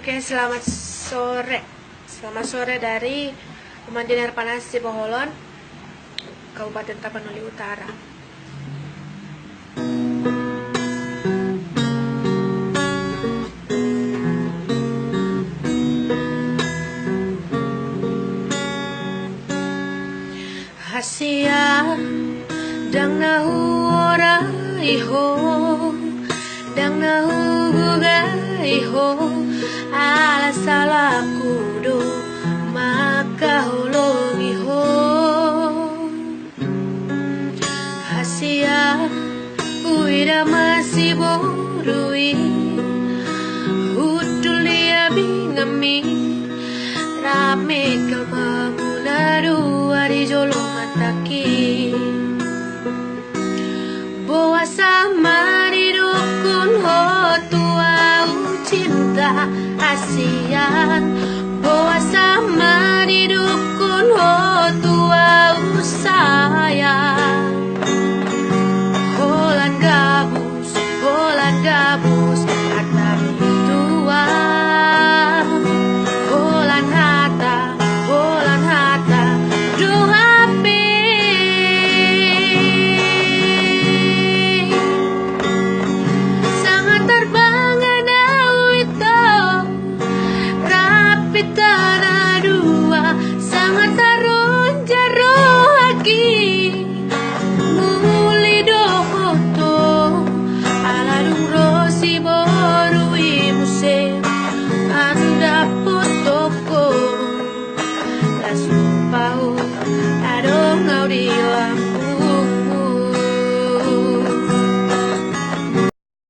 Oke, selamat sore. Selamat sore dari Rumah Dinar Panas Sipoholon, Kabupaten Tapanuli Utara. Hasia dang nahu ora iho, dang nahu guga iho, ala salaku do maka holong iho. Hasia uida masih borui, hutulia bingami, rame kalmamunadu ari jolo mataki. Boa sama di dukun ho tua cinta asian. Boa sama di dukun ho tua sayang. Holan gabus atap tua. Holan hata doa pitana dua sangat tarun jaro haki muli dohoto aladung rosibo